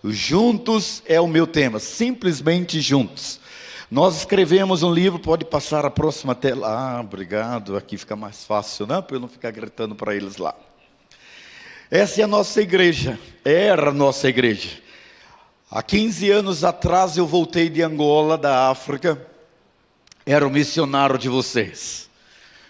Juntos é o meu tema, simplesmente juntos. Nós escrevemos um livro, pode passar a próxima tela. Obrigado, aqui fica mais fácil, né? Para eu não ficar gritando para eles lá. Essa é a nossa igreja, era a nossa igreja. Há 15 anos atrás eu voltei de Angola, da África, era o missionário de vocês.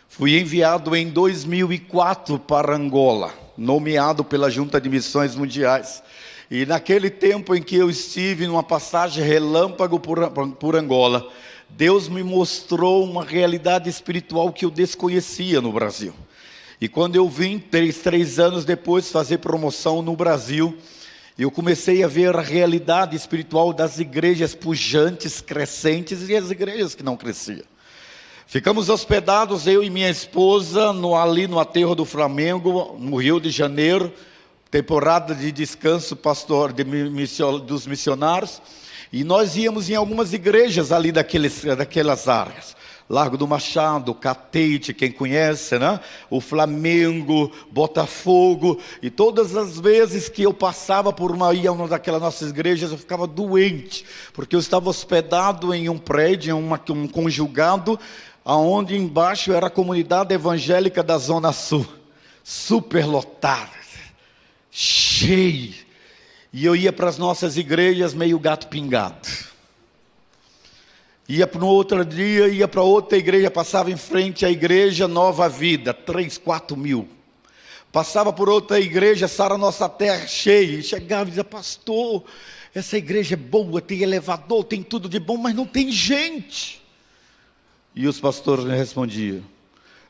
Fui enviado em 2004 para Angola, nomeado pela Junta de Missões Mundiais. E naquele tempo em que eu estive numa passagem relâmpago por Angola, Deus me mostrou uma realidade espiritual que eu desconhecia no Brasil. E quando eu vim, três anos depois, fazer promoção no Brasil, eu comecei a ver a realidade espiritual das igrejas pujantes, crescentes e as igrejas que não cresciam. Ficamos hospedados, eu e minha esposa, ali no aterro do Flamengo, no Rio de Janeiro, temporada de descanso dos missionários, e nós íamos em algumas igrejas ali daquelas áreas, Largo do Machado, Catete, quem conhece, né? O Flamengo, Botafogo, e todas as vezes que eu passava por uma daquelas nossas igrejas, eu ficava doente, porque eu estava hospedado em um prédio, um conjugado, aonde embaixo era a comunidade evangélica da Zona Sul, superlotada, cheio, e eu ia para as nossas igrejas meio gato pingado, ia para no outro dia, ia para outra igreja, passava em frente à igreja Nova Vida, 3, 4 mil, passava por outra igreja, Sara Nossa Terra, cheia, e chegava e dizia: pastor, essa igreja é boa, tem elevador, tem tudo de bom, mas não tem gente. E os pastores me respondiam: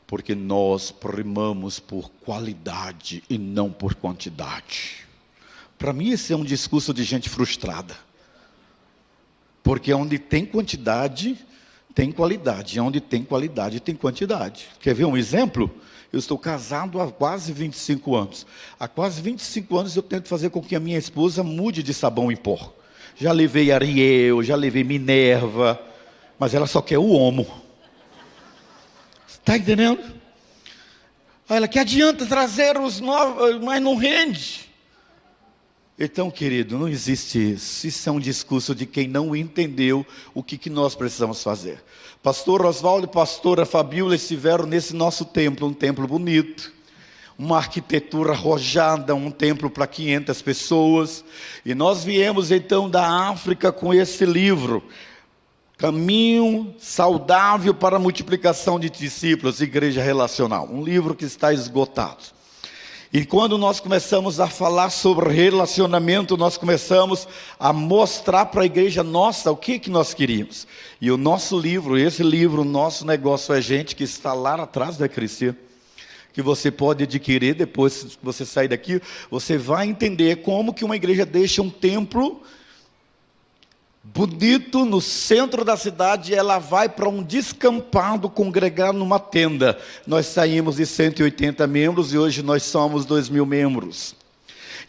porque nós primamos por qualidade e não por quantidade. Para mim esse é um discurso de gente frustrada. Porque onde tem quantidade, tem qualidade. E onde tem qualidade, tem quantidade. Quer ver um exemplo? Eu estou casado há quase 25 anos. Há quase 25 anos eu tento fazer com que a minha esposa mude de sabão em pó. Já levei Ariel, já levei Minerva, mas ela só quer o Omo. Está entendendo? Olha, que adianta trazer os novos, mas não rende. Então, querido, não existe isso. Isso é um discurso de quem não entendeu o que nós precisamos fazer. Pastor Oswaldo e pastora Fabíola estiveram nesse nosso templo, um templo bonito, uma arquitetura arrojada, um templo para 500 pessoas. E nós viemos então da África com esse livro, Caminho Saudável para a Multiplicação de Discípulos, Igreja Relacional. Um livro que está esgotado. E quando nós começamos a falar sobre relacionamento, nós começamos a mostrar para a igreja nossa o que nós queríamos. E o nosso livro, esse livro, Nosso Negócio é Gente, que está lá atrás da Cristian, que você pode adquirir depois que você sair daqui, você vai entender como que uma igreja deixa um templo bonito no centro da cidade, ela vai para um descampado congregar numa tenda. Nós saímos de 180 membros e hoje nós somos 2.000 membros.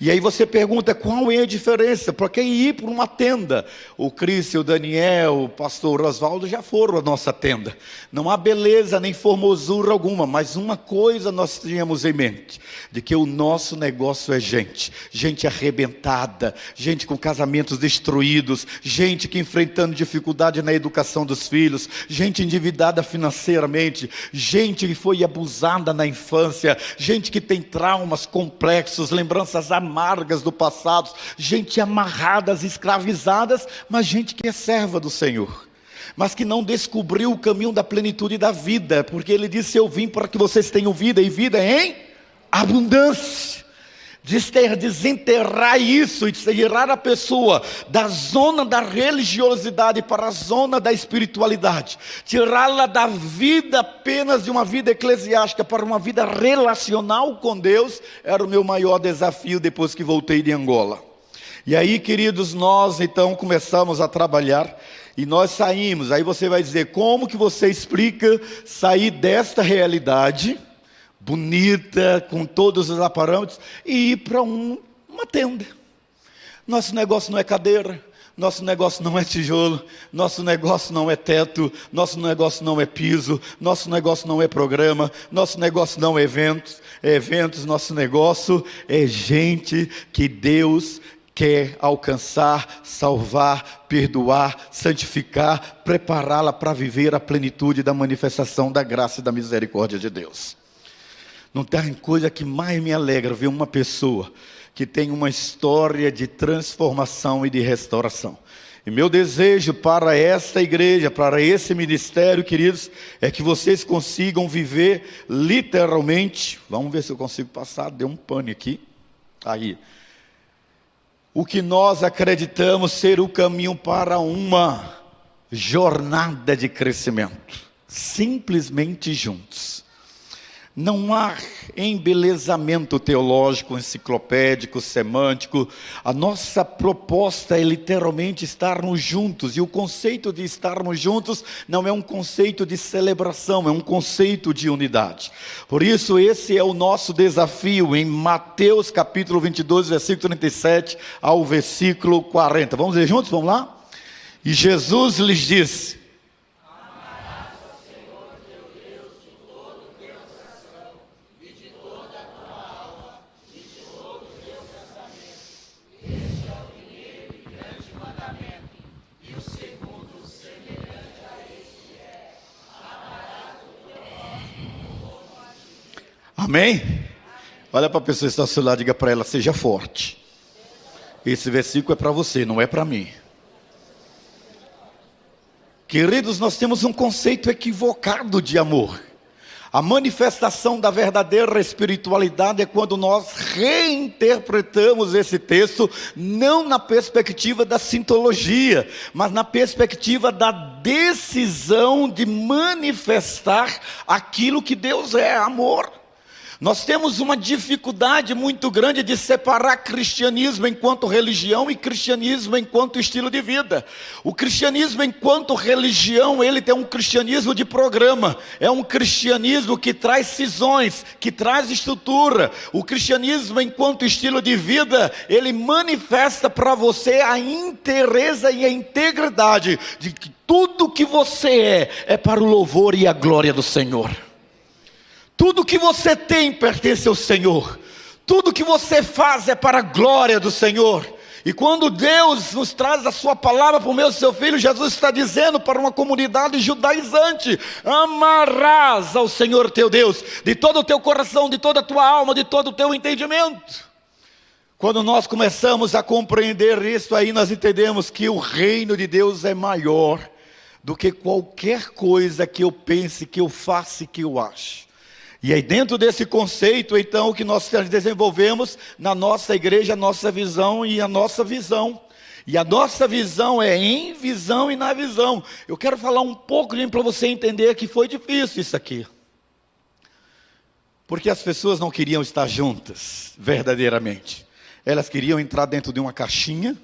E aí você pergunta, qual é a diferença? Para quem ir para uma tenda? O Cristo, o Daniel, o pastor Oswaldo já foram à nossa tenda. Não há beleza nem formosura alguma, mas uma coisa nós tínhamos em mente, de que o nosso negócio é gente. Gente arrebentada, gente com casamentos destruídos, gente que enfrentando dificuldade na educação dos filhos, gente endividada financeiramente, gente que foi abusada na infância, gente que tem traumas complexos, lembranças amargas do passado, gente amarradas, escravizadas, mas gente que é serva do Senhor, mas que não descobriu o caminho da plenitude da vida, porque Ele disse: eu vim para que vocês tenham vida, e vida em abundância. Desenterrar isso e tirar a pessoa da zona da religiosidade para a zona da espiritualidade, tirá-la da vida apenas de uma vida eclesiástica para uma vida relacional com Deus, era o meu maior desafio depois que voltei de Angola. E aí, queridos, nós então começamos a trabalhar e nós saímos. Aí você vai dizer: como que você explica sair desta realidade bonita, com todos os parâmetros, e ir para uma tenda? Nosso negócio não é cadeira, nosso negócio não é tijolo, nosso negócio não é teto, nosso negócio não é piso, nosso negócio não é programa, nosso negócio não é eventos, nosso negócio é gente que Deus quer alcançar, salvar, perdoar, santificar, prepará-la para viver a plenitude da manifestação da graça e da misericórdia de Deus. Não tem coisa que mais me alegra ver uma pessoa que tem uma história de transformação e de restauração. E meu desejo para esta igreja, para esse ministério, queridos, é que vocês consigam viver literalmente, vamos ver se eu consigo passar, deu um pane aqui, aí, o que nós acreditamos ser o caminho para uma jornada de crescimento, simplesmente juntos. Não há embelezamento teológico, enciclopédico, semântico. A nossa proposta é literalmente estarmos juntos. E o conceito de estarmos juntos não é um conceito de celebração, é um conceito de unidade. Por isso, esse é o nosso desafio em Mateus capítulo 22, versículo 37 ao versículo 40. Vamos ler juntos? Vamos lá? E Jesus lhes disse: amém? Olha para a pessoa que está ao seu lado, diga para ela: seja forte. Esse versículo é para você, não é para mim. Queridos, nós temos um conceito equivocado de amor. A manifestação da verdadeira espiritualidade é quando nós reinterpretamos esse texto, não na perspectiva da sintologia, mas na perspectiva da decisão de manifestar aquilo que Deus é, amor. Nós temos uma dificuldade muito grande de separar cristianismo enquanto religião e cristianismo enquanto estilo de vida. O cristianismo enquanto religião, ele tem um cristianismo de programa, é um cristianismo que traz cisões, que traz estrutura. O cristianismo enquanto estilo de vida, ele manifesta para você a inteireza e a integridade de que tudo que você é para o louvor e a glória do Senhor. Tudo que você tem pertence ao Senhor. Tudo que você faz é para a glória do Senhor. E quando Deus nos traz a sua palavra por meio do seu Filho, Jesus está dizendo para uma comunidade judaizante: amarás ao Senhor teu Deus de todo o teu coração, de toda a tua alma, de todo o teu entendimento. Quando nós começamos a compreender isso, aí nós entendemos que o reino de Deus é maior do que qualquer coisa que eu pense, que eu faça e que eu ache. E aí dentro desse conceito, então, o que nós desenvolvemos na nossa igreja, a nossa visão e a nossa visão. E a nossa visão é em visão e na visão. Eu quero falar um pouco para você entender que foi difícil isso aqui. Porque as pessoas não queriam estar juntas, verdadeiramente. Elas queriam entrar dentro de uma caixinha,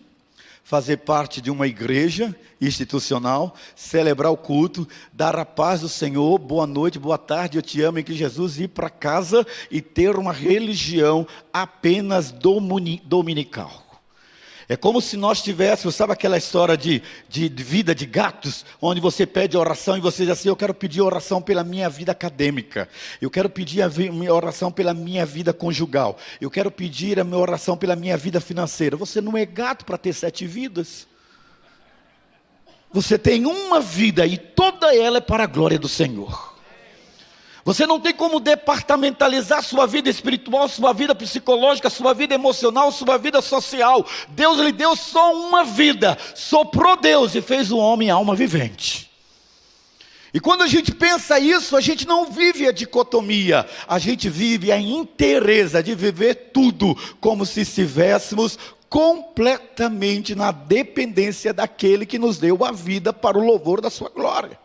fazer parte de uma igreja institucional, celebrar o culto, dar a paz do Senhor, boa noite, boa tarde, eu te amo em Cristo Jesus, ir para casa e ter uma religião apenas dominical. É como se nós tivéssemos, sabe aquela história de vida de gatos, onde você pede oração e você diz assim: eu quero pedir oração pela minha vida acadêmica, eu quero pedir a minha oração pela minha vida conjugal, eu quero pedir a minha oração pela minha vida financeira. Você não é gato para ter 7 vidas. Você tem uma vida e toda ela é para a glória do Senhor. Você não tem como departamentalizar sua vida espiritual, sua vida psicológica, sua vida emocional, sua vida social. Deus lhe deu só uma vida, soprou Deus e fez o homem alma vivente. E quando a gente pensa isso, a gente não vive a dicotomia, a gente vive a inteireza de viver tudo como se estivéssemos completamente na dependência daquele que nos deu a vida para o louvor da sua glória.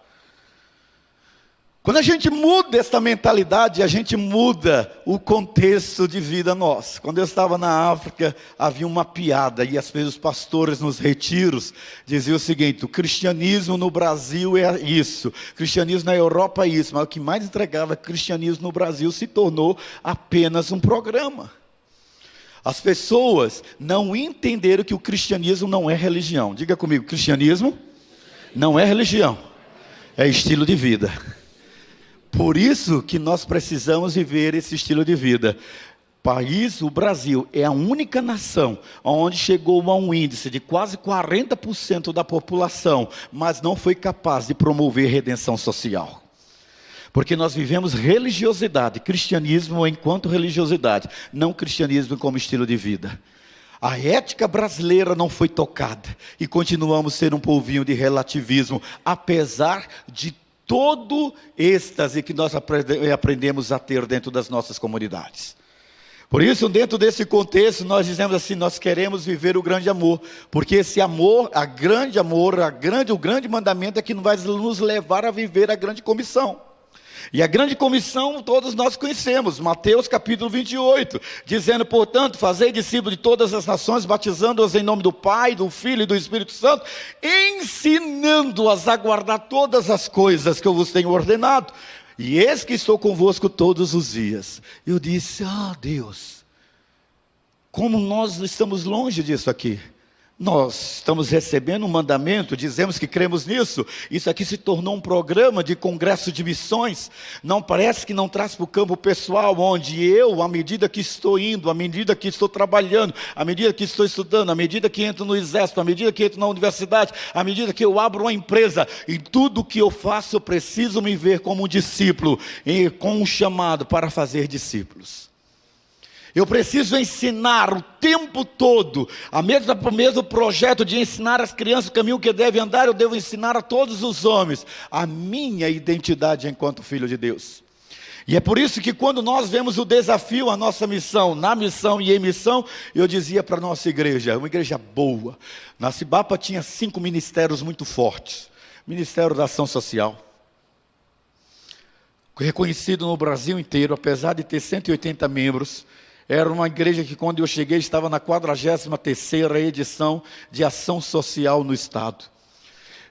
Quando a gente muda esta mentalidade, a gente muda o contexto de vida nosso. Quando eu estava na África, havia uma piada, e às vezes os pastores nos retiros diziam o seguinte: o cristianismo no Brasil é isso, o cristianismo na Europa é isso, mas o que mais entregava cristianismo no Brasil se tornou apenas um programa. As pessoas não entenderam que o cristianismo não é religião. Diga comigo: cristianismo não é religião, é estilo de vida. Por isso que nós precisamos viver esse estilo de vida. País, o Brasil, é a única nação onde chegou a um índice de quase 40% da população, mas não foi capaz de promover redenção social. Porque nós vivemos religiosidade, cristianismo enquanto religiosidade, não cristianismo como estilo de vida. A ética brasileira não foi tocada e continuamos a ser um povinho de relativismo, apesar de todo êxtase que nós aprendemos a ter dentro das nossas comunidades. Por isso, dentro desse contexto, nós dizemos assim, nós queremos viver o grande amor, porque esse amor, o grande mandamento é que vai nos levar a viver a grande comissão. E a grande comissão todos nós conhecemos, Mateus capítulo 28, dizendo, portanto, fazei discípulos de todas as nações, batizando-os em nome do Pai, do Filho e do Espírito Santo, ensinando-as a guardar todas as coisas que eu vos tenho ordenado. E eis que estou convosco todos os dias. Eu disse, Deus, como nós estamos longe disso aqui. Nós estamos recebendo um mandamento, dizemos que cremos nisso. Isso aqui se tornou um programa de congresso de missões. Não parece que não traz para o campo pessoal, onde eu, à medida que estou indo, à medida que estou trabalhando, à medida que estou estudando, à medida que entro no exército, à medida que entro na universidade, à medida que eu abro uma empresa, e tudo que eu faço, eu preciso me ver como um discípulo, e com um chamado para fazer discípulos. Eu preciso ensinar o tempo todo, o mesmo projeto de ensinar as crianças o caminho que devem andar, eu devo ensinar a todos os homens a minha identidade enquanto filho de Deus. E é por isso que quando nós vemos o desafio, a nossa missão, na missão e em missão, eu dizia para a nonossa igreja, uma igreja boa, na Cibapa tinha 5 ministérios muito fortes. Ministério da Ação Social, reconhecido no Brasil inteiro, apesar de ter 180 membros, era uma igreja que quando eu cheguei estava na 43ª edição de ação social no estado.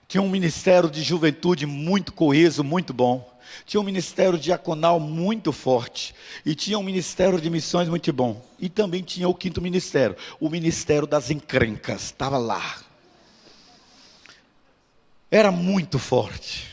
Tinha um ministério de juventude muito coeso, muito bom. Tinha um ministério diaconal muito forte. E tinha um ministério de missões muito bom. E também tinha o 5º ministério, o ministério das encrencas, estava lá. Era muito forte.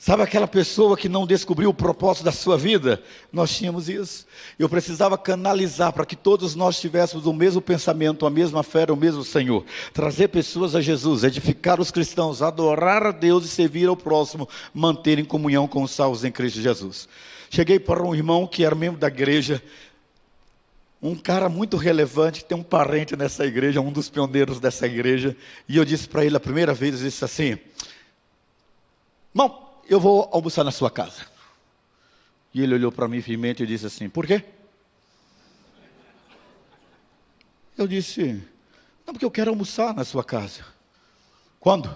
Sabe aquela pessoa que não descobriu o propósito da sua vida? Nós tínhamos isso. Eu precisava canalizar para que todos nós tivéssemos o mesmo pensamento, a mesma fé, o mesmo Senhor. Trazer pessoas a Jesus, edificar os cristãos, adorar a Deus e servir ao próximo, manter em comunhão com os salvos em Cristo Jesus. Cheguei para um irmão que era membro da igreja, um cara muito relevante, tem um parente nessa igreja, um dos pioneiros dessa igreja, e eu disse para ele a primeira vez, eu disse assim, irmão, eu vou almoçar na sua casa. E ele olhou para mim firmemente e disse assim, por quê? Eu disse, não, porque eu quero almoçar na sua casa. Quando?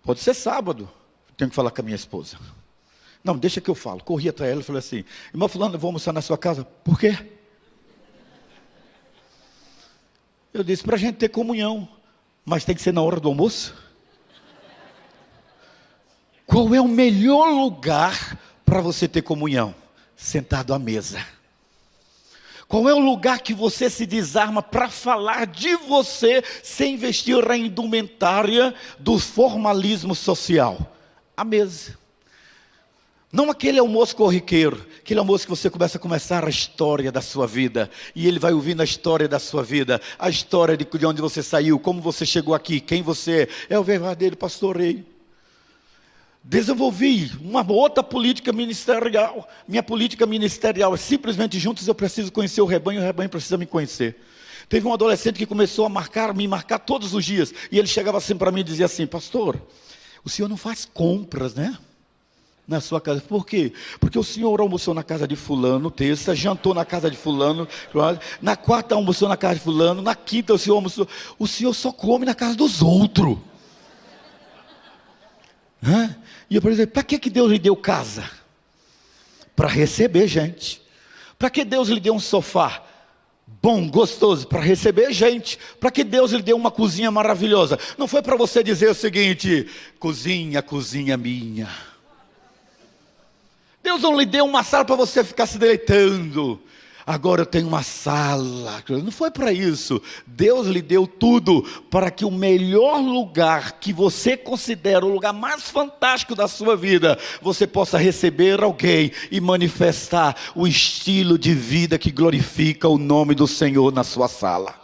Pode ser sábado. Tenho que falar com a minha esposa. Não, deixa que eu falo. Corri atrás dela e falei assim, irmão fulano, eu vou almoçar na sua casa. Por quê? Eu disse, para a gente ter comunhão. Mas tem que ser na hora do almoço. Qual é o melhor lugar para você ter comunhão? Sentado à mesa. Qual é o lugar que você se desarma para falar de você sem vestir a indumentária do formalismo social? A mesa. Não aquele almoço corriqueiro, aquele almoço que você começa a história da sua vida, e ele vai ouvindo a história da sua vida, a história de onde você saiu, como você chegou aqui, quem você é o verdadeiro pastor rei. Desenvolvi uma outra política ministerial. Minha política ministerial é simplesmente juntos eu preciso conhecer o rebanho precisa me conhecer. Teve um adolescente que começou a me marcar todos os dias. E ele chegava assim para mim e dizia assim, pastor, o senhor não faz compras, né? Na sua casa. Por quê? Porque o senhor almoçou na casa de fulano, terça, jantou na casa de fulano, na quarta almoçou na casa de fulano, na quinta o senhor almoçou. O senhor só come na casa dos outros. E eu falei, para que Deus lhe deu casa? Para receber gente. Para que Deus lhe deu um sofá bom, gostoso? Para receber gente. Para que Deus lhe deu uma cozinha maravilhosa? Não foi para você dizer o seguinte, cozinha minha. Deus não lhe deu uma sala para você ficar se deleitando. Agora eu tenho uma sala. Não foi para isso. Deus lhe deu tudo para que o melhor lugar que você considera o lugar mais fantástico da sua vida, você possa receber alguém e manifestar o estilo de vida que glorifica o nome do Senhor na sua sala.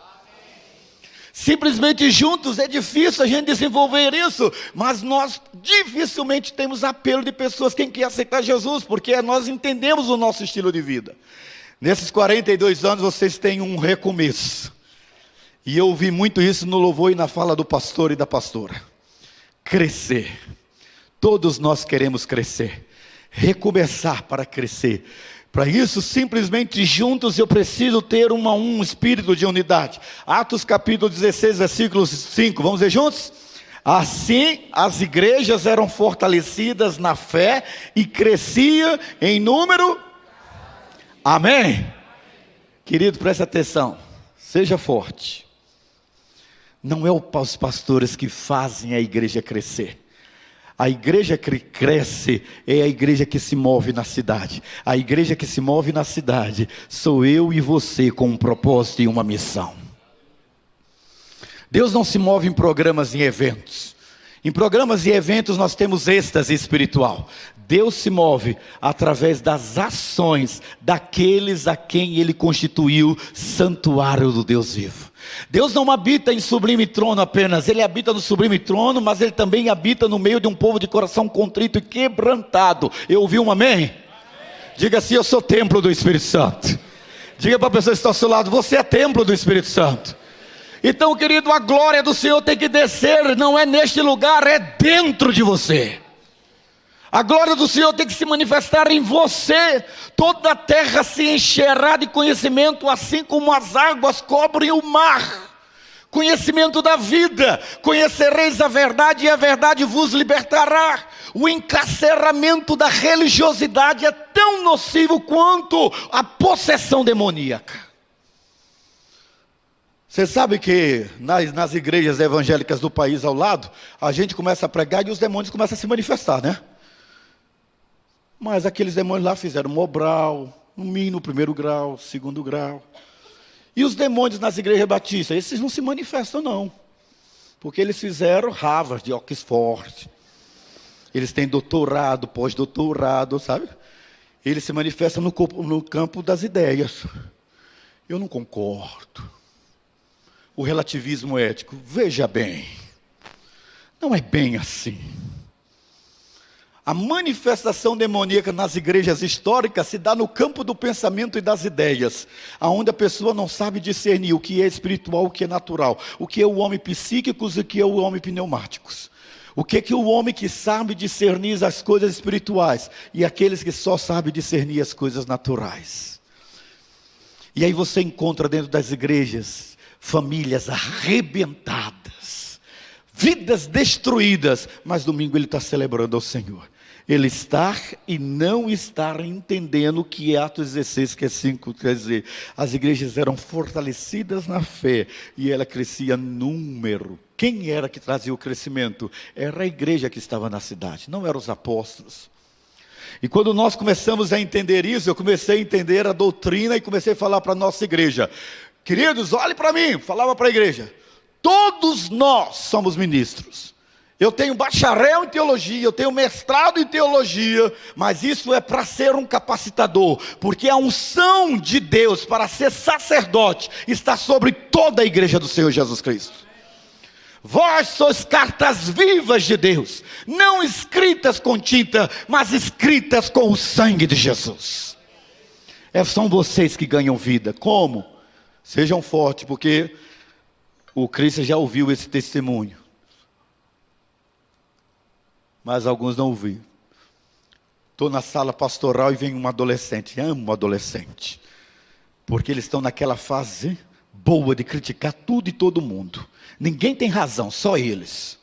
Simplesmente juntos é difícil a gente desenvolver isso, mas nós dificilmente temos apelo de pessoas que querem aceitar Jesus, porque nós entendemos o nosso estilo de vida. Nesses 42 anos vocês têm um recomeço. E eu ouvi muito isso no louvor e na fala do pastor e da pastora. Crescer. Todos nós queremos crescer. Recomeçar para crescer. Para isso, simplesmente juntos eu preciso ter um espírito de unidade. Atos capítulo 16, versículo 5. Vamos ver juntos? Assim, as igrejas eram fortalecidas na fé e crescia em número. Amém? Querido, preste atenção. Seja forte. Não é os pastores que fazem a igreja crescer. A igreja que cresce é a igreja que se move na cidade. A igreja que se move na cidade sou eu e você com um propósito e uma missão. Deus não se move em programas e eventos. Em programas e eventos nós temos êxtase espiritual. Deus se move através das ações daqueles a quem Ele constituiu santuário do Deus vivo. Deus não habita em sublime trono apenas, Ele habita no sublime trono, mas Ele também habita no meio de um povo de coração contrito e quebrantado. Eu ouvi um amém? Amém. Diga assim: eu sou templo do Espírito Santo. Diga para a pessoa que está ao seu lado: você é templo do Espírito Santo. Então, querido, a glória do Senhor tem que descer, não é neste lugar, é dentro de você. A glória do Senhor tem que se manifestar em você. Toda a terra se encherá de conhecimento, assim como as águas cobrem o mar. Conhecimento da vida. Conhecereis a verdade e a verdade vos libertará. O encarceramento da religiosidade é tão nocivo quanto a possessão demoníaca. Você sabe que nas igrejas evangélicas do país ao lado, a gente começa a pregar e os demônios começam a se manifestar, né? Mas aqueles demônios lá fizeram Mobral, no mínimo primeiro grau, segundo grau. E os demônios nas igrejas batistas, esses não se manifestam não. Porque eles fizeram Harvard, Oxford. Eles têm doutorado, pós-doutorado, sabe? Eles se manifestam no campo das ideias. Eu não concordo. O relativismo ético, veja bem, não é bem assim. A manifestação demoníaca nas igrejas históricas se dá no campo do pensamento e das ideias, onde a pessoa não sabe discernir o que é espiritual, o que é natural, o que é o homem psíquico e o que é o homem pneumáticos. O que é o homem que sabe discernir as coisas espirituais e aqueles que só sabem discernir as coisas naturais. E aí você encontra dentro das igrejas famílias arrebentadas, vidas destruídas, mas domingo ele está celebrando ao Senhor. Ele está e não está entendendo o que é Atos 16, que é 5, quer dizer, as igrejas eram fortalecidas na fé e ela crescia número. Quem era que trazia o crescimento? Era a igreja que estava na cidade, não eram os apóstolos. E quando nós começamos a entender isso, eu comecei a entender a doutrina e comecei a falar para a nossa igreja: queridos, olhe para mim, falava para a igreja, todos nós somos ministros. Eu tenho bacharel em teologia, eu tenho mestrado em teologia, mas isso é para ser um capacitador, porque a unção de Deus para ser sacerdote está sobre toda a igreja do Senhor Jesus Cristo. Vós sois cartas vivas de Deus, não escritas com tinta, mas escritas com o sangue de Jesus. São vocês que ganham vida. Como? Sejam fortes, porque o Cristo já ouviu esse testemunho. Mas alguns não ouviram. Estou na sala pastoral e vem um adolescente. Amo um adolescente. Porque eles estão naquela fase boa de criticar tudo e todo mundo. Ninguém tem razão, só eles.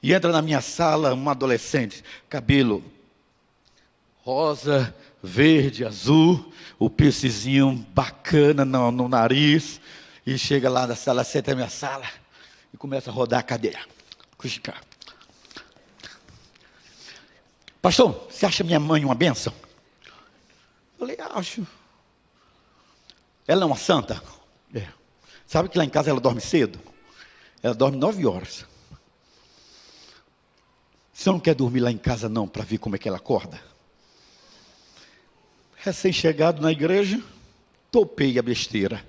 E entra na minha sala um adolescente, cabelo rosa, verde, azul, o piercingzinho bacana no nariz, e chega lá na sala, senta na minha sala, e começa a rodar a cadeira. Pastor, você acha minha mãe uma bênção? Eu falei, acho. Ela é uma santa? É. Sabe que lá em casa ela dorme cedo? Ela dorme 9 horas. Você não quer dormir lá em casa não, para ver como é que ela acorda? Recém-chegado na igreja, topei a besteira.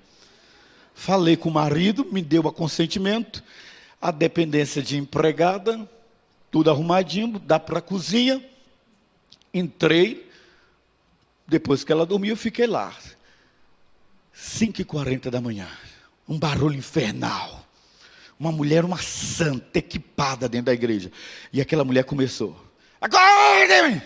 Falei com o marido, me deu o consentimento, a dependência de empregada, tudo arrumadinho, dá para a cozinha. Entrei, depois que ela dormiu, eu fiquei lá. 5h40 da manhã, um barulho infernal. Uma mulher, uma santa, equipada dentro da igreja. E aquela mulher começou: acordem,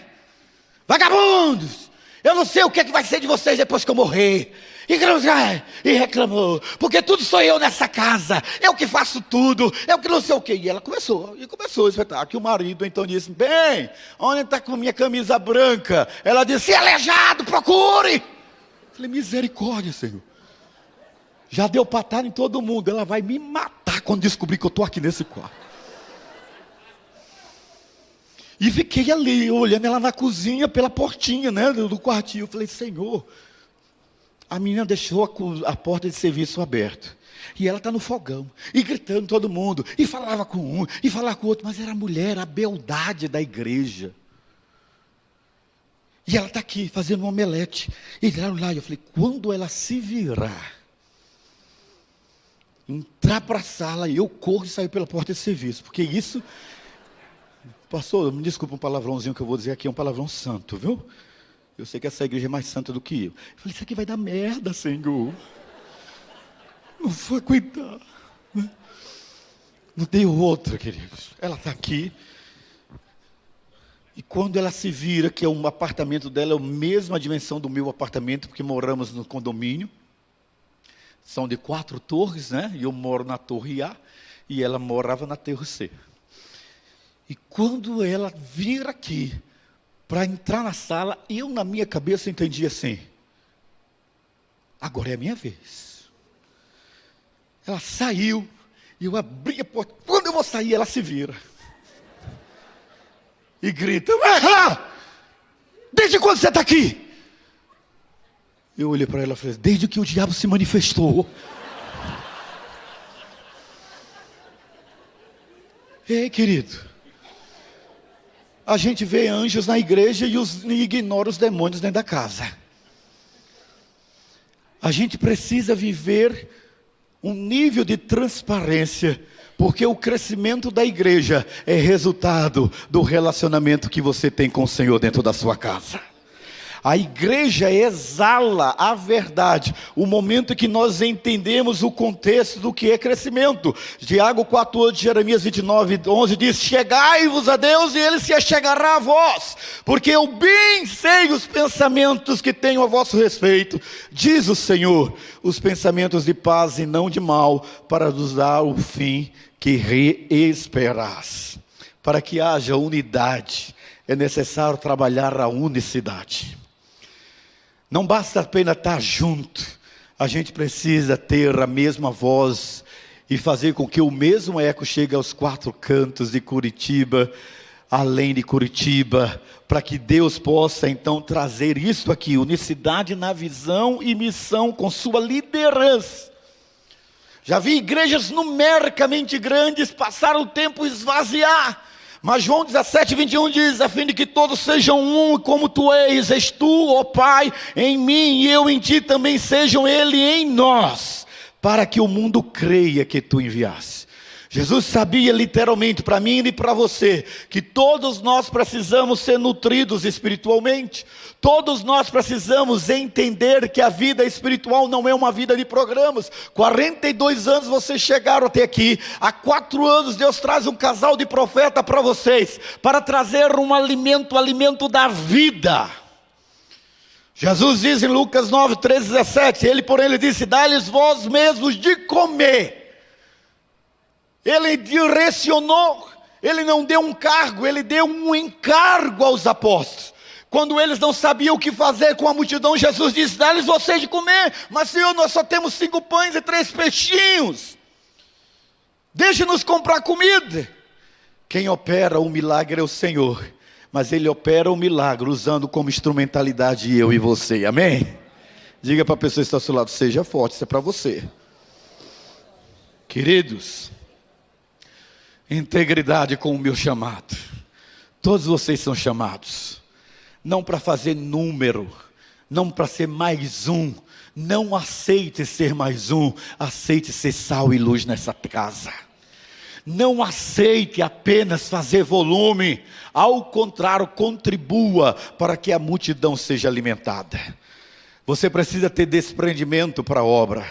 vagabundos! Eu não sei o que vai ser de vocês depois que eu morrer. E reclamou, porque tudo sou eu nessa casa, eu que faço tudo, eu que não sei o que. E ela começou o espetáculo. E o marido então disse: bem, onde está com minha camisa branca? Ela disse: aleijado, procure. Falei: misericórdia, Senhor. Já deu patada em todo mundo, ela vai me matar quando descobrir que eu estou aqui nesse quarto. E fiquei ali, olhando ela na cozinha, pela portinha, né, do quartinho. Eu falei: Senhor, a menina deixou a porta de serviço aberta. E ela está no fogão, e gritando todo mundo, e falava com um, e falava com o outro. Mas era a mulher, a beldade da igreja. E ela está aqui, fazendo um omelete. E lá, eu falei: quando ela se virar, entrar para a sala, eu corro e saio pela porta de serviço. Porque isso... Pastor, me desculpa um palavrãozinho que eu vou dizer aqui, é um palavrão santo, viu? Eu sei que essa igreja é mais santa do que eu. Eu falei: isso aqui vai dar merda, Senhor. Não vou cuidar. Não deu outra, queridos. Ela está aqui. E quando ela se vira, que é um apartamento dela, é a mesma dimensão do meu apartamento, porque moramos no condomínio. São de 4 torres, né? E eu moro na torre A, e ela morava na torre C. E quando ela vir aqui, para entrar na sala, eu na minha cabeça entendi assim: agora é a minha vez. Ela saiu, e eu abri a porta. Quando eu vou sair, ela se vira. E grita: desde quando você está aqui? Eu olhei para ela e falei: desde que o diabo se manifestou. Ei, querido, a gente vê anjos na igreja e ignora os demônios dentro da casa. A gente precisa viver um nível de transparência, porque o crescimento da igreja é resultado do relacionamento que você tem com o Senhor dentro da sua casa. A igreja exala a verdade, o momento em que nós entendemos o contexto do que é crescimento. Tiago 4:8, Jeremias 29:11 diz: chegai-vos a Deus e Ele se achegará a vós, porque eu bem sei os pensamentos que tenho a vosso respeito, diz o Senhor, os pensamentos de paz e não de mal, para nos dar o fim que esperais. Para que haja unidade, é necessário trabalhar a unicidade. Não basta apenas estar junto, a gente precisa ter a mesma voz e fazer com que o mesmo eco chegue aos 4 cantos de Curitiba, além de Curitiba, para que Deus possa então trazer isso aqui, unicidade na visão e missão com sua liderança. Já vi igrejas numericamente grandes passar o tempo esvaziar. Mas João 17:21 diz: a fim de que todos sejam um, como tu és tu, ó Pai, em mim e eu em ti, também sejam ele em nós, para que o mundo creia que tu enviaste. Jesus sabia literalmente para mim e para você, que todos nós precisamos ser nutridos espiritualmente. Todos nós precisamos entender que a vida espiritual não é uma vida de programas. 42 anos vocês chegaram até aqui. Há 4 anos Deus traz um casal de profeta para vocês, para trazer um alimento, o alimento da vida. Jesus diz em Lucas 9:13-17, Ele porém lhe disse: dá-lhes vós mesmos de comer. Ele direcionou, Ele não deu um cargo, Ele deu um encargo aos apóstolos. Quando eles não sabiam o que fazer com a multidão, Jesus disse: dá-lhes vocês de comer. Mas Senhor, nós só temos 5 pães e 3 peixinhos. Deixe-nos comprar comida. Quem opera o milagre é o Senhor, mas Ele opera o milagre usando como instrumentalidade eu e você, amém? Diga para a pessoa que está ao seu lado, seja forte, isso é para você. Queridos, integridade com o meu chamado. Todos vocês são chamados, não para fazer número, não para ser mais um. Não aceite ser mais um, aceite ser sal e luz nessa casa. Não aceite apenas fazer volume, ao contrário, contribua para que a multidão seja alimentada. Você precisa ter desprendimento para a obra.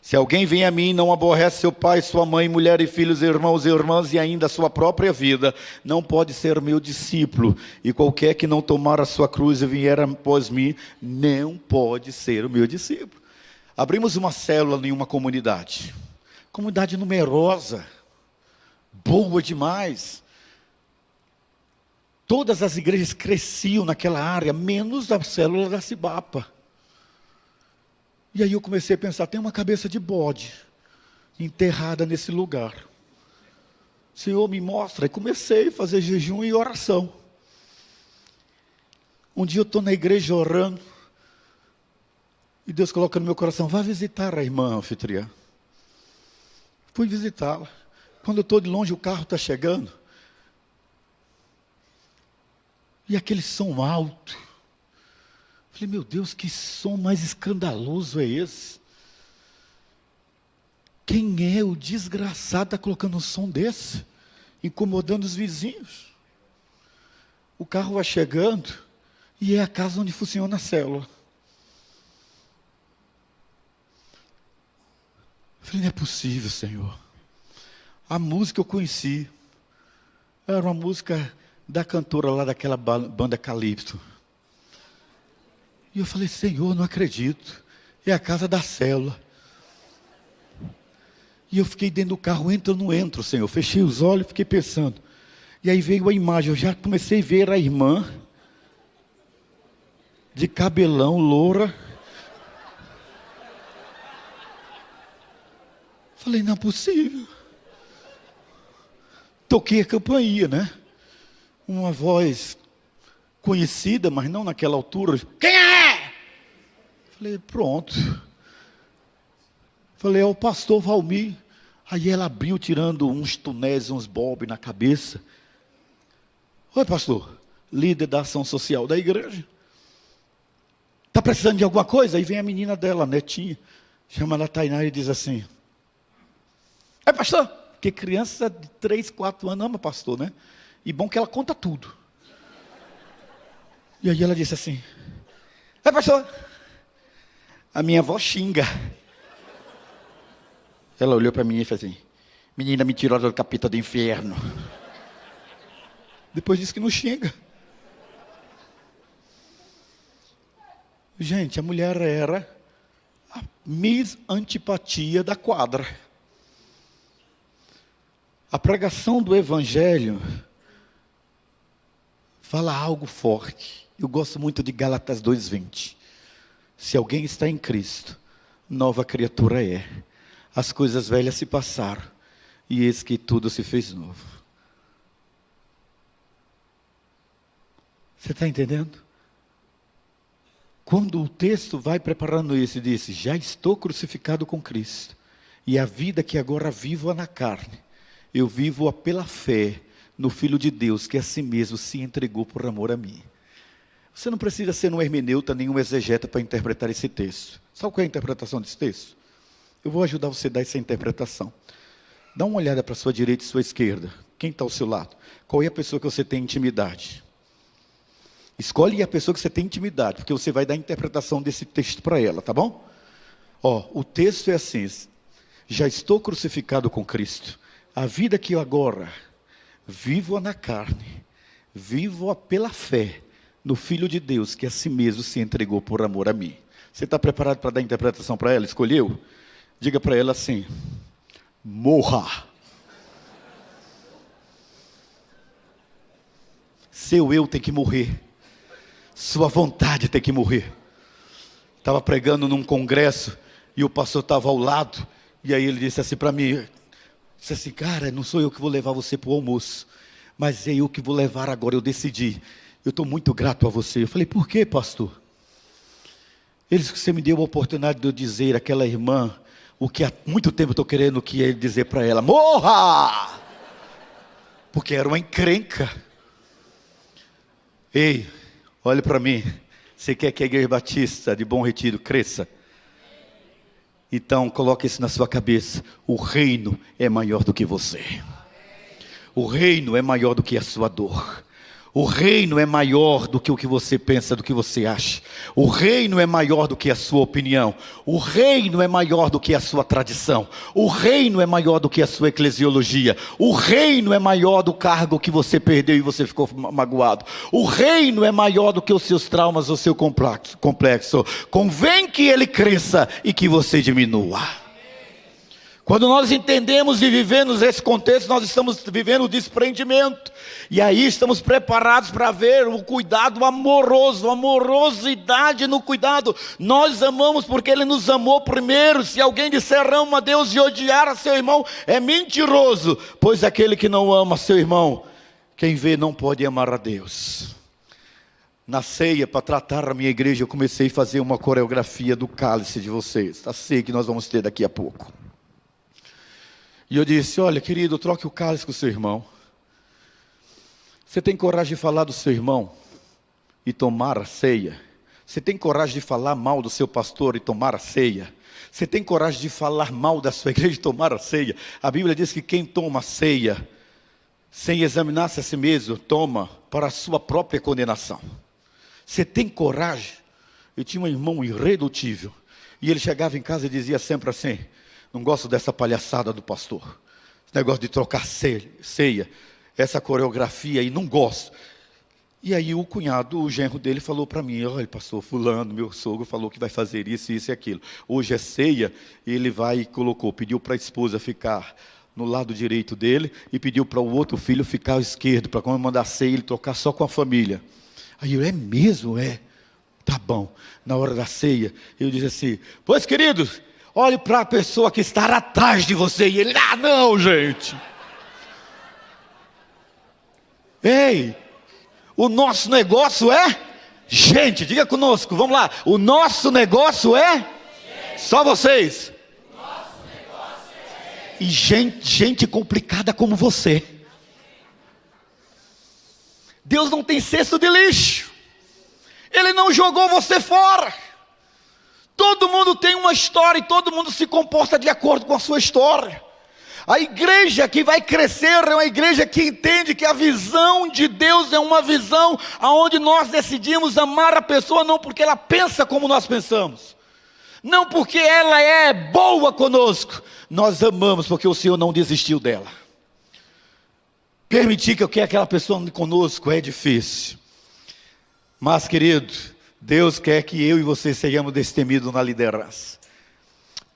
Se alguém vem a mim e não aborrece seu pai, sua mãe, mulher e filhos, irmãos e irmãs e ainda a sua própria vida, não pode ser meu discípulo. E qualquer que não tomar a sua cruz e vier após mim, não pode ser o meu discípulo. Abrimos uma célula em uma comunidade numerosa, boa demais. Todas as igrejas cresciam naquela área, menos a célula da Cibapa. E aí eu comecei a pensar, tem uma cabeça de bode enterrada nesse lugar. Senhor, me mostra. E comecei a fazer jejum e oração. Um dia eu estou na igreja orando, e Deus coloca no meu coração, vá visitar a irmã anfitriã. Fui visitá-la. Quando eu estou de longe, o carro está chegando. E aquele som alto. Falei, meu Deus, que som mais escandaloso é esse? Quem é o desgraçado que está colocando um som desse? Incomodando os vizinhos. O carro vai chegando e é a casa onde funciona a célula. Falei, não é possível, Senhor. A música eu conheci. Era uma música da cantora lá daquela banda Calipso. E eu falei, Senhor, não acredito. É a casa da célula. E eu fiquei dentro do carro, entro ou não entro, Senhor? Fechei os olhos e fiquei pensando. E aí veio a imagem, eu já comecei a ver a irmã, de cabelão, loura. Falei, não é possível. Toquei a campainha, né? Uma voz conhecida, mas não naquela altura. Quem é? Falei, pronto. Falei, é o pastor Valmir. Aí ela abriu, tirando uns tunéis, uns bob na cabeça. Oi, pastor. Líder da ação social da igreja. Está precisando de alguma coisa? Aí vem a menina dela, a netinha. Chama ela Tainá e diz assim. É, pastor? Porque criança de 3, 4 anos ama pastor, né? E bom que ela conta tudo. E aí ela disse assim. É, pastor? A minha avó xinga. Ela olhou para mim e fez assim, menina mentirosa do capeta do inferno. Depois disse que não xinga. Gente, a mulher era a Miss Antipatia da quadra. A pregação do Evangelho fala algo forte. Eu gosto muito de Gálatas 2:20. Se alguém está em Cristo, nova criatura é. As coisas velhas se passaram, e eis que tudo se fez novo. Você está entendendo? Quando o texto vai preparando isso e diz, já estou crucificado com Cristo, e a vida que agora vivo é na carne, eu vivo-a pela fé no Filho de Deus, que a si mesmo se entregou por amor a mim. Você não precisa ser um hermeneuta, nem um exegeta para interpretar esse texto. Sabe qual é a interpretação desse texto? Eu vou ajudar você a dar essa interpretação. Dá uma olhada para a sua direita e sua esquerda. Quem está ao seu lado? Qual é a pessoa que você tem intimidade? Escolhe a pessoa que você tem intimidade, porque você vai dar a interpretação desse texto para ela, tá bom? O texto é assim, já estou crucificado com Cristo. A vida que eu agora vivo na carne, vivo-a pela fé no Filho de Deus, que a si mesmo se entregou por amor a mim. Você está preparado para dar a interpretação para ela? Escolheu? Diga para ela assim, morra. Seu eu tem que morrer. Sua vontade tem que morrer. Estava pregando num congresso e o pastor estava ao lado. E aí ele disse assim para mim, disse assim, cara, não sou eu que vou levar você para o almoço, mas é eu que vou levar agora, eu decidi. Eu estou muito grato a você. Eu falei, por quê, pastor? Você me deu a oportunidade de eu dizer àquela irmã o que há muito tempo eu estou querendo que ele dizer para ela: morra! Porque era uma encrenca. Ei, olhe para mim. Você quer que a Igreja Batista de Bom Retiro cresça? Então coloque isso na sua cabeça: o reino é maior do que você. O reino é maior do que a sua dor. O reino é maior do que o que você pensa, do que você acha. O reino é maior do que a sua opinião. O reino é maior do que a sua tradição. O reino é maior do que a sua eclesiologia. O reino é maior do cargo que você perdeu e você ficou magoado. O reino é maior do que os seus traumas, o seu complexo. Convém que ele cresça e que você diminua. Quando nós entendemos e vivemos esse contexto, nós estamos vivendo o desprendimento. E aí estamos preparados para ver o cuidado amoroso, a amorosidade no cuidado. Nós amamos porque Ele nos amou primeiro. Se alguém disser ama a Deus e odiar a seu irmão, é mentiroso. Pois aquele que não ama seu irmão, quem vê não pode amar a Deus. Na ceia, para tratar a minha igreja, eu comecei a fazer uma coreografia do cálice de vocês. A ceia que nós vamos ter daqui a pouco. E eu disse: olha, querido, troque o cálice com o seu irmão. Você tem coragem de falar do seu irmão e tomar a ceia? Você tem coragem de falar mal do seu pastor e tomar a ceia? Você tem coragem de falar mal da sua igreja e tomar a ceia? A Bíblia diz que quem toma a ceia, sem examinar-se a si mesmo, toma para a sua própria condenação. Você tem coragem? Eu tinha um irmão irredutível, e ele chegava em casa e dizia sempre assim: não gosto dessa palhaçada do pastor, esse negócio de trocar ceia, essa coreografia aí, não gosto. E aí o cunhado, o genro dele, falou para mim: olha, pastor fulano, meu sogro falou que vai fazer isso, isso e aquilo. Hoje é ceia, ele vai e colocou, pediu para a esposa ficar no lado direito dele, e pediu para o outro filho ficar ao esquerdo, para quando mandar ceia, ele trocar só com a família. Aí eu: é mesmo? É? Tá bom. Na hora da ceia, eu disse assim: pois queridos, olhe para a pessoa que está atrás de você. E ele: ah, não, gente. Ei, o nosso negócio é gente. Diga conosco, vamos lá. O nosso negócio é gente. Só vocês. O nosso negócio é gente. E gente complicada como você. Deus não tem cesto de lixo. Ele não jogou você fora. Todo mundo tem uma história e todo mundo se comporta de acordo com a sua história. A igreja que vai crescer é uma igreja que entende que a visão de Deus é uma visão onde nós decidimos amar a pessoa não porque ela pensa como nós pensamos, não porque ela é boa conosco. Nós amamos porque o Senhor não desistiu dela. Permitir que aquela pessoa ande conosco é difícil. Mas, querido, Deus quer que eu e você sejamos destemidos na liderança.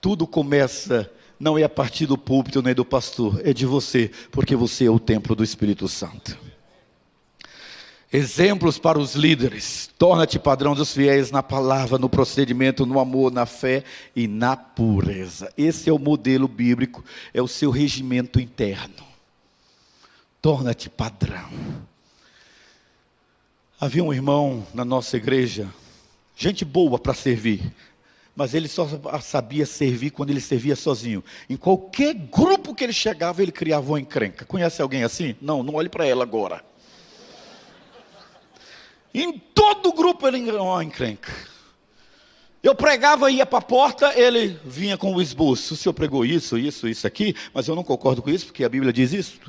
Tudo começa, não é a partir do púlpito nem do pastor, é de você, porque você é o templo do Espírito Santo. Exemplos para os líderes: torna-te padrão dos fiéis na palavra, no procedimento, no amor, na fé e na pureza. Esse é o modelo bíblico, é o seu regimento interno. Torna-te padrão. Havia um irmão na nossa igreja, gente boa para servir, mas ele só sabia servir quando ele servia sozinho. Em qualquer grupo que ele chegava, ele criava uma encrenca. Conhece alguém assim? Não olhe para ela agora. Em todo grupo ele era uma encrenca. Eu pregava, ia para a porta, ele vinha com o esboço: o senhor pregou isso aqui, mas eu não concordo com isso, porque a Bíblia diz isso.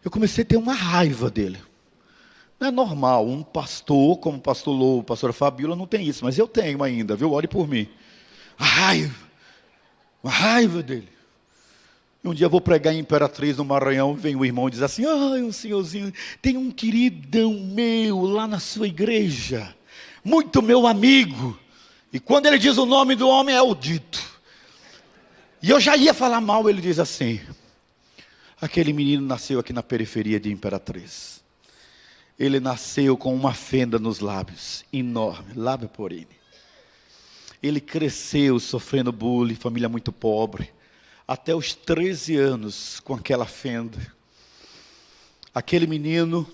Eu comecei a ter uma raiva dele. Não é normal, um pastor, como o pastor Lou, pastora Fabíola, não tem isso, mas eu tenho ainda, viu? Ore por mim. Uma raiva dele. E um dia eu vou pregar em Imperatriz, no Maranhão, vem o irmão e diz assim: um senhorzinho, tem um queridão meu lá na sua igreja, muito meu amigo. E quando ele diz o nome do homem, é o dito. E eu já ia falar mal, ele diz assim: aquele menino nasceu aqui na periferia de Imperatriz. Ele nasceu com uma fenda nos lábios, enorme, lábio porine. Ele cresceu sofrendo bullying, família muito pobre, até os 13 anos com aquela fenda. Aquele menino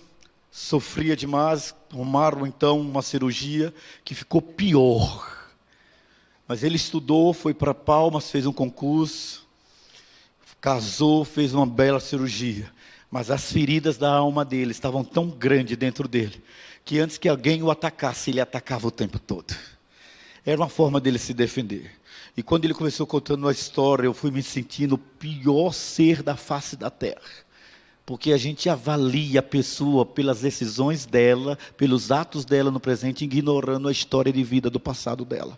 sofria demais, tomaram então uma cirurgia que ficou pior. Mas ele estudou, foi para Palmas, fez um concurso, casou, fez uma bela cirurgia. Mas as feridas da alma dele estavam tão grandes dentro dele, que antes que alguém o atacasse, ele atacava o tempo todo. Era uma forma dele se defender. E quando ele começou contando a história, eu fui me sentindo o pior ser da face da terra. Porque a gente avalia a pessoa pelas decisões dela, pelos atos dela no presente, ignorando a história de vida do passado dela.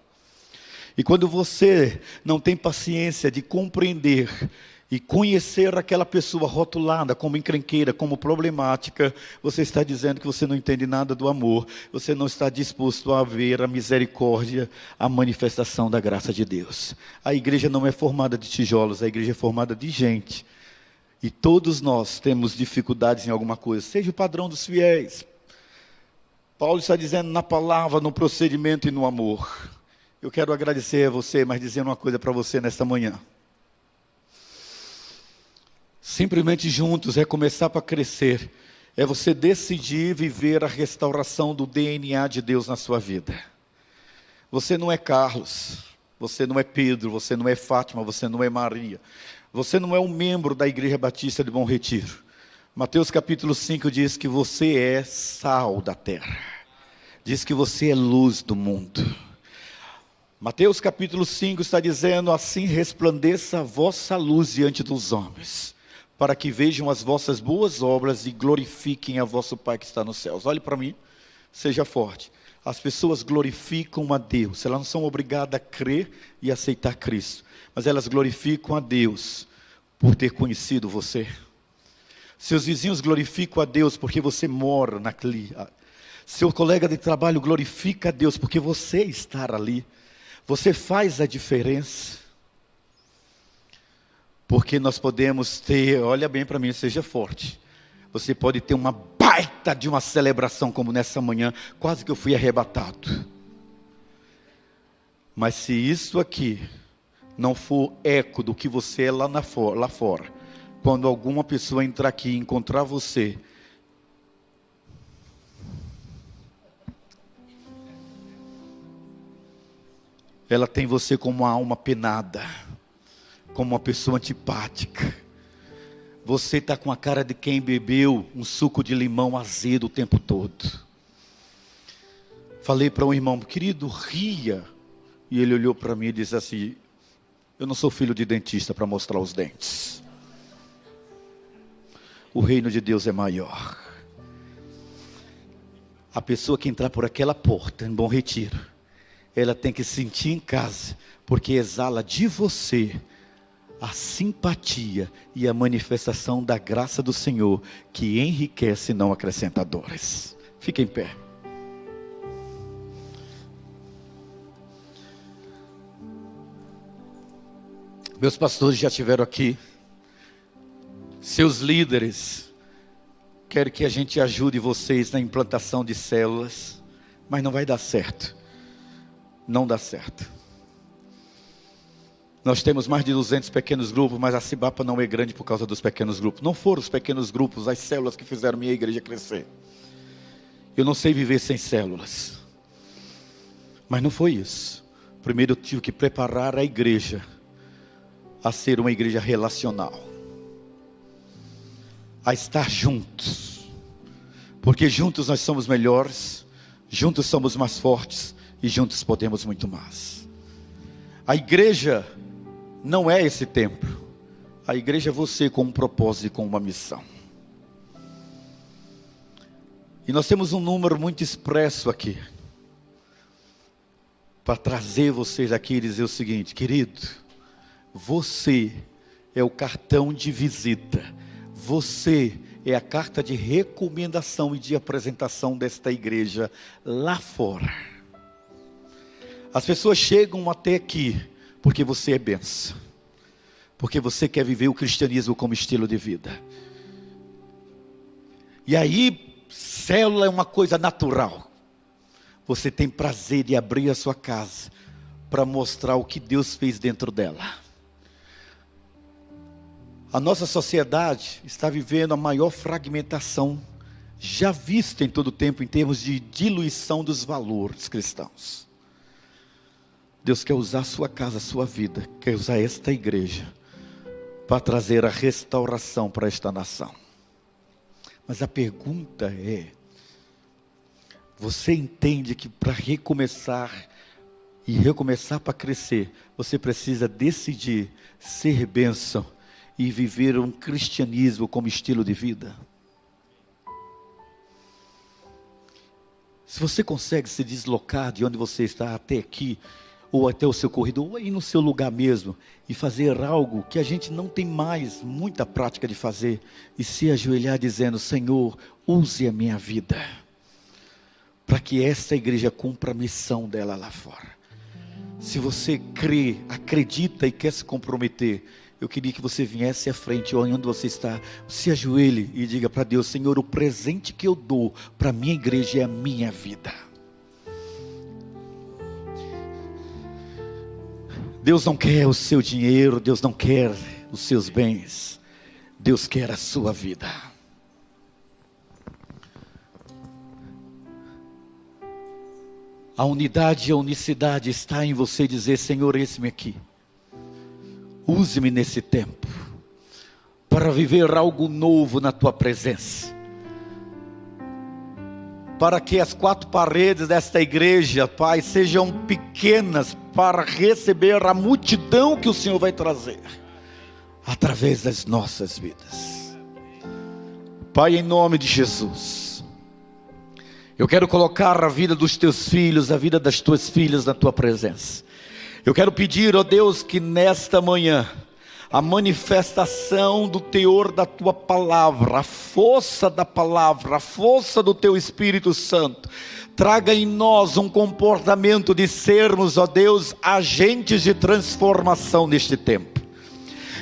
E quando você não tem paciência de compreender e conhecer aquela pessoa rotulada como encrenqueira, como problemática, você está dizendo que você não entende nada do amor, você não está disposto a ver a misericórdia, a manifestação da graça de Deus. A igreja não é formada de tijolos, a igreja é formada de gente. E todos nós temos dificuldades em alguma coisa, seja o padrão dos fiéis. Paulo está dizendo na palavra, no procedimento e no amor. Eu quero agradecer a você, mas dizer uma coisa para você nesta manhã. Simplesmente juntos é começar para crescer, é você decidir viver a restauração do DNA de Deus na sua vida. Você não é Carlos, você não é Pedro, você não é Fátima, você não é Maria, você não é um membro da Igreja Batista de Bom Retiro. Mateus capítulo 5 diz que você é sal da terra, diz que você é luz do mundo. Mateus capítulo 5 está dizendo: assim resplandeça a vossa luz diante dos homens, para que vejam as vossas boas obras e glorifiquem a vosso Pai que está nos céus. Olhe para mim, seja forte. As pessoas glorificam a Deus, elas não são obrigadas a crer e aceitar Cristo, mas elas glorificam a Deus por ter conhecido você. Seus vizinhos glorificam a Deus porque você mora naquele. Seu colega de trabalho glorifica a Deus porque você está ali. Você faz a diferença. Porque nós podemos ter, olha bem para mim, seja forte. Você pode ter uma baita de uma celebração como nessa manhã, quase que eu fui arrebatado. Mas se isso aqui não for eco do que você é lá fora, quando alguma pessoa entrar aqui e encontrar você, ela tem você como uma alma penada, como uma pessoa antipática. Você está com a cara de quem bebeu um suco de limão azedo o tempo todo. Falei para um irmão: querido, ria. E ele olhou para mim e disse assim: eu não sou filho de dentista para mostrar os dentes. O reino de Deus é maior. A pessoa que entrar por aquela porta, em Bom Retiro, ela tem que sentir em casa, porque exala de você a simpatia e a manifestação da graça do Senhor, que enriquece e não acrescenta dores. Fique em pé. Meus pastores já estiveram aqui, seus líderes querem que a gente ajude vocês na implantação de células, mas não vai dar certo. Não dá certo. Nós temos mais de 200 pequenos grupos, mas a Cibapa não é grande por causa dos pequenos grupos. Não foram os pequenos grupos, as células que fizeram minha igreja crescer. Eu não sei viver sem células. Mas não foi isso. Primeiro eu tive que preparar a igreja a ser uma igreja relacional, a estar juntos, porque juntos nós somos melhores, juntos somos mais fortes e juntos podemos muito mais. A igreja não é esse templo, a igreja é você com um propósito e com uma missão. E nós temos um número muito expresso aqui, para trazer vocês aqui e dizer o seguinte: querido, você é o cartão de visita, você é a carta de recomendação e de apresentação desta igreja lá fora. As pessoas chegam até aqui porque você é bênção, porque você quer viver o cristianismo como estilo de vida. E aí, célula é uma coisa natural. Você tem prazer de abrir a sua casa para mostrar o que Deus fez dentro dela. A nossa sociedade está vivendo a maior fragmentação já vista em todo o tempo em termos de diluição dos valores cristãos. Deus quer usar a sua casa, a sua vida, quer usar esta igreja para trazer a restauração para esta nação. Mas a pergunta é: você entende que para recomeçar e recomeçar para crescer, você precisa decidir ser bênção e viver um cristianismo como estilo de vida? Se você consegue se deslocar de onde você está até aqui, ou até o seu corredor, ou aí no seu lugar mesmo, e fazer algo que a gente não tem mais muita prática de fazer, e se ajoelhar dizendo: Senhor, use a minha vida, para que esta igreja cumpra a missão dela lá fora. Se você crê, acredita e quer se comprometer, eu queria que você viesse à frente, onde você está, se ajoelhe e diga para Deus: Senhor, o presente que eu dou para a minha igreja é a minha vida. Deus não quer o seu dinheiro, Deus não quer os seus bens, Deus quer a sua vida. A unidade e a unicidade está em você dizer: Senhor, eis-me aqui, use-me nesse tempo, para viver algo novo na tua presença, para que as quatro paredes desta igreja, Pai, sejam pequenas para receber a multidão que o Senhor vai trazer, através das nossas vidas. Pai, em nome de Jesus, eu quero colocar a vida dos teus filhos, a vida das tuas filhas na tua presença. Eu quero pedir, ó Deus, que nesta manhã, a manifestação do teor da tua palavra, a força da palavra, a força do teu Espírito Santo, traga em nós um comportamento de sermos, ó Deus, agentes de transformação neste tempo.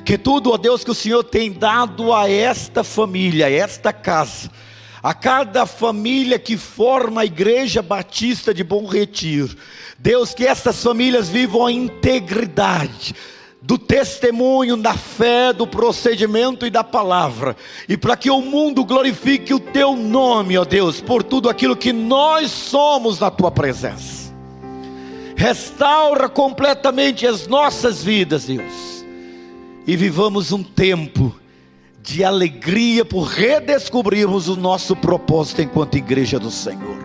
Que tudo, ó Deus, que o Senhor tem dado a esta família, a esta casa, a cada família que forma a Igreja Batista de Bom Retiro, Deus, que estas famílias vivam a integridade do testemunho, da fé, do procedimento e da palavra, e para que o mundo glorifique o teu nome, ó Deus, por tudo aquilo que nós somos na tua presença. Restaura completamente as nossas vidas, Deus, e vivamos um tempo de alegria por redescobrirmos o nosso propósito enquanto igreja do Senhor.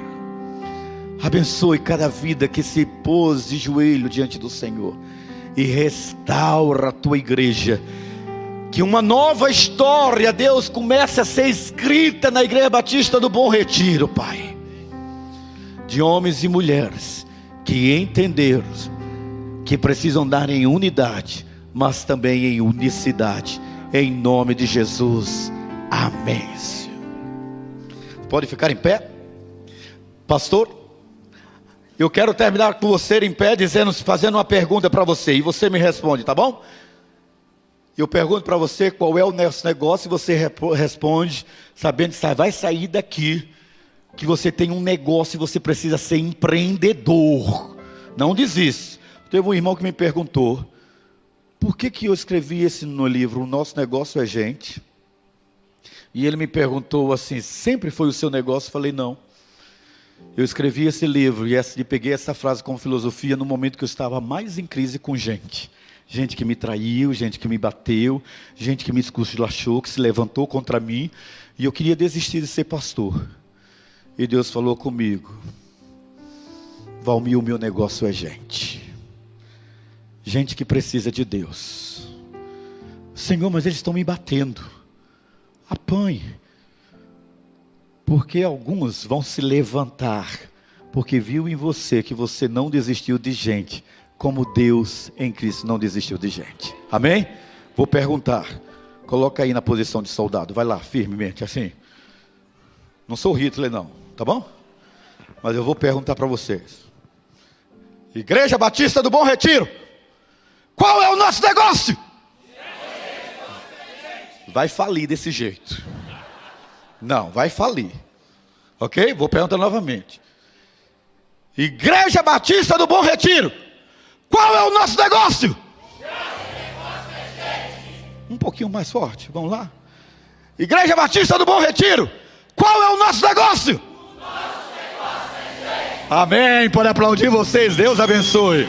Abençoe cada vida que se pôs de joelho diante do Senhor, e restaura a tua igreja, que uma nova história, Deus, comece a ser escrita na Igreja Batista do Bom Retiro, Pai, de homens e mulheres que entenderam que precisam andar em unidade, mas também em unicidade, em nome de Jesus, amém. Pode ficar em pé. Pastor, eu quero terminar com você em pé, fazendo uma pergunta para você, e você me responde, tá bom? Eu pergunto para você qual é o nosso negócio, e você responde, sabendo que vai sair daqui, que você tem um negócio e você precisa ser empreendedor. Não desista. Teve um irmão que me perguntou: por que eu escrevi esse no livro, O Nosso Negócio é Gente? E ele me perguntou assim: sempre foi o seu negócio? Eu falei: não. Eu escrevi esse livro e peguei essa frase como filosofia no momento que eu estava mais em crise com gente. Gente que me traiu, gente que me bateu, gente que me esculachou, que se levantou contra mim. E eu queria desistir de ser pastor. E Deus falou comigo: Valmir, o meu negócio é gente. Gente que precisa de Deus. Senhor, mas eles estão me batendo. Apanhe. Porque alguns vão se levantar, porque viu em você que você não desistiu de gente, como Deus em Cristo não desistiu de gente. Amém? Vou perguntar. Coloca aí na posição de soldado. Vai lá, firmemente, assim. Não sou Hitler não, tá bom? Mas eu vou perguntar para vocês. Igreja Batista do Bom Retiro, qual é o nosso negócio? Vai falir desse jeito. Não, vai falir. Ok? Vou perguntar novamente. Igreja Batista do Bom Retiro, qual é o nosso negócio? Um pouquinho mais forte, vamos lá. Igreja Batista do Bom Retiro, qual é o nosso negócio? O nosso negócio é gente. Amém, pode aplaudir vocês, Deus abençoe.